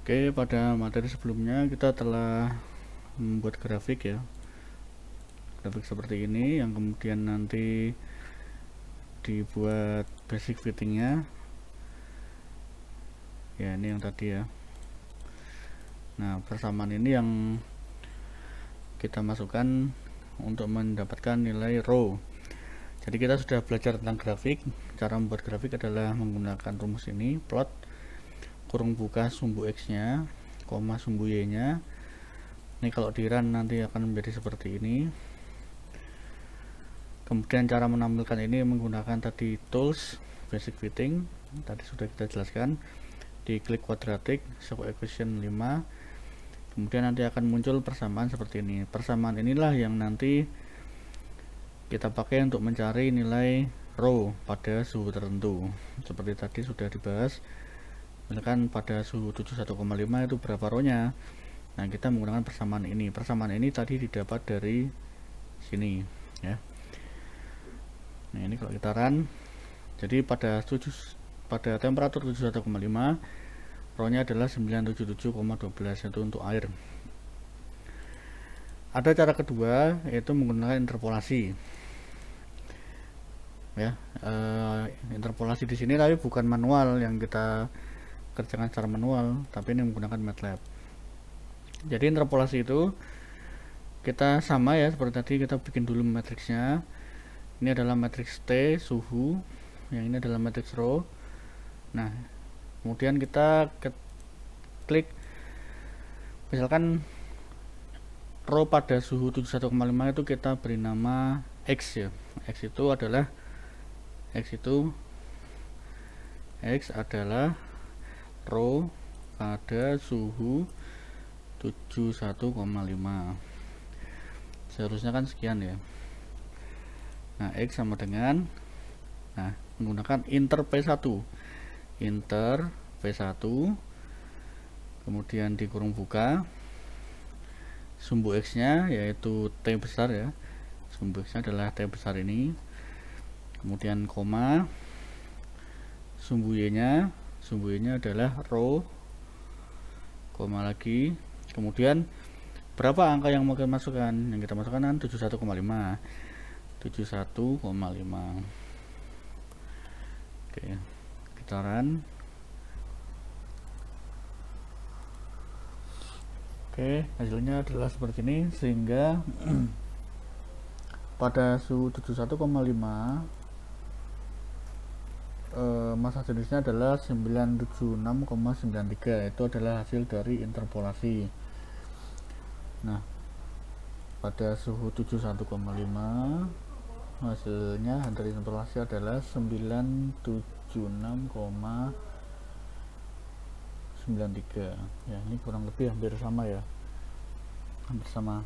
Oke, pada materi sebelumnya kita telah membuat grafik ya, grafik seperti ini yang kemudian nanti dibuat basic fittingnya ya, ini yang tadi ya. Nah, persamaan ini yang kita masukkan untuk mendapatkan nilai row. Jadi kita sudah belajar tentang grafik. Cara membuat grafik adalah menggunakan rumus ini, plot kurung buka sumbu x nya koma sumbu y nya. Ini kalau di run nanti akan menjadi seperti ini. Kemudian cara menampilkan ini menggunakan tadi tools basic fitting, tadi sudah kita jelaskan. Di klik kuadratik show equation 5, kemudian nanti akan muncul persamaan seperti ini. Persamaan inilah yang nanti kita pakai untuk mencari nilai row pada suhu tertentu. Seperti tadi sudah dibahas, misalkan pada suhu 71,5 itu berapa row-nya. Nah, kita menggunakan persamaan ini. Persamaan ini tadi didapat dari sini ya. Nah, ini kalau kita run, jadi pada temperatur 71,5 row-nya adalah 977,12, itu untuk air. Ada cara kedua, yaitu menggunakan interpolasi ya. Interpolasi di sini tapi bukan manual yang kita kerjakan secara manual, tapi ini menggunakan MATLAB. Jadi interpolasi itu kita sama ya, seperti tadi kita bikin dulu matriksnya. Ini adalah matriks T suhu, yang ini adalah matriks row. Nah, kemudian kita klik, misalkan row pada suhu 71,5 itu kita beri nama X ya. X adalah row pada suhu 71,5. Seharusnya kan sekian ya. Nah, X sama dengan, nah, menggunakan inter P1, kemudian di kurung buka sumbu X nya yaitu T besar ya, sumbu X nya adalah T besar ini, kemudian koma sumbu Y nya adalah row, koma lagi, kemudian berapa angka yang mau kita masukkan. Yang kita masukkan kan 71,5. Oke, kita run. Oke, hasilnya adalah seperti ini, sehingga pada suhu 71,5 massa jenisnya adalah 976,93. Itu adalah hasil dari interpolasi. Nah, pada suhu 71,5 hasilnya dari interpolasi adalah 976,93 ya. Ini kurang lebih hampir sama ya, hampir sama,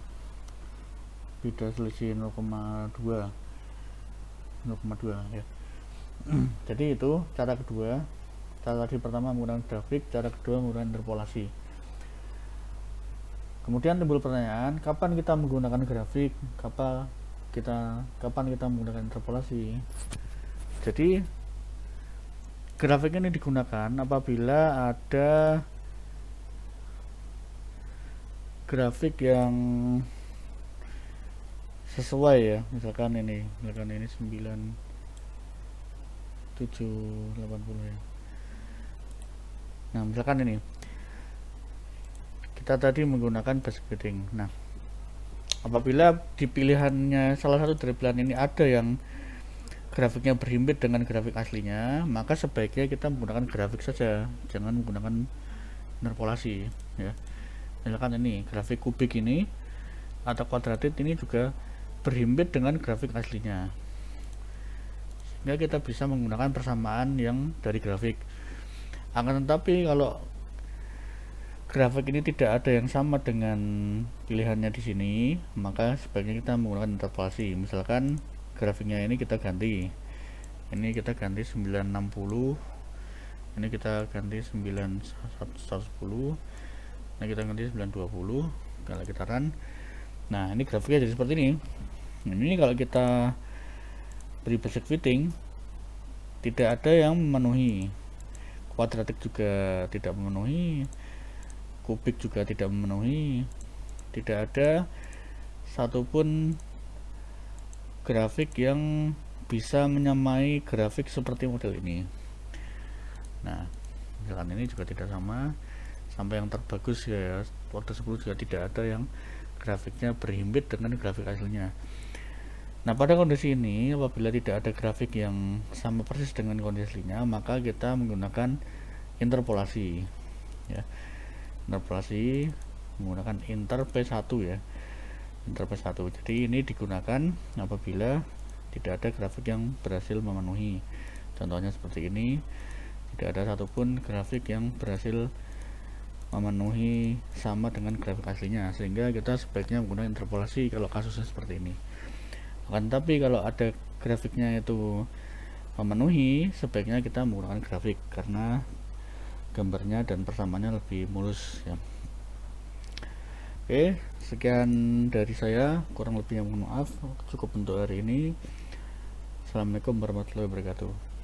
beda selisih 0,2 ya. Jadi itu cara kedua. Cara tadi pertama menggunakan grafik, cara kedua menggunakan interpolasi. Kemudian timbul pertanyaan, kapan kita menggunakan grafik, kapan kita menggunakan interpolasi. Jadi grafik ini digunakan apabila ada grafik yang sesuai ya, misalkan ini 9780 ya. Nah, misalkan ini kita tadi menggunakan basic fitting. Nah, apabila di pilihannya salah satu dari pilihan ini ada yang grafiknya berhimpit dengan grafik aslinya, maka sebaiknya kita menggunakan grafik saja, jangan menggunakan interpolasi ya. Misalkan ini grafik kubik ini atau kuadratik ini juga berhimpit dengan grafik aslinya, sehingga kita bisa menggunakan persamaan yang dari grafik. Akan tetapi kalau grafik ini tidak ada yang sama dengan pilihannya di sini, maka sebaiknya kita menggunakan interpolasi. Misalkan grafiknya ini kita ganti, ini kita ganti 960, ini kita ganti 9110, ini kita ganti 920. Kalau kita run, nah ini grafiknya jadi seperti ini. Ini kalau kita beri basic fitting, tidak ada yang memenuhi, kuadratik juga tidak memenuhi, kubik juga tidak memenuhi, tidak ada satupun grafik yang bisa menyamai grafik seperti model ini. Nah, misalkan ini juga tidak sama, sampai yang terbagus ya Word 10 juga tidak ada yang grafiknya berhimpit dengan grafik aslinya. Nah, pada kondisi ini apabila tidak ada grafik yang sama persis dengan kondisi aslinya, maka kita menggunakan interpolasi ya. Interpolasi menggunakan inter P1 ya. Inter P1. Jadi ini digunakan apabila tidak ada grafik yang berhasil memenuhi. Contohnya seperti ini, tidak ada satupun grafik yang berhasil memenuhi sama dengan grafik aslinya, sehingga kita sebaiknya menggunakan interpolasi kalau kasusnya seperti ini. Akan tapi kalau ada grafiknya itu memenuhi, sebaiknya kita menggunakan grafik karena gambarnya dan persamaannya lebih mulus ya. Oke, sekian dari saya, kurang lebihnya mohon maaf. Cukup untuk hari ini. Assalamualaikum warahmatullahi wabarakatuh.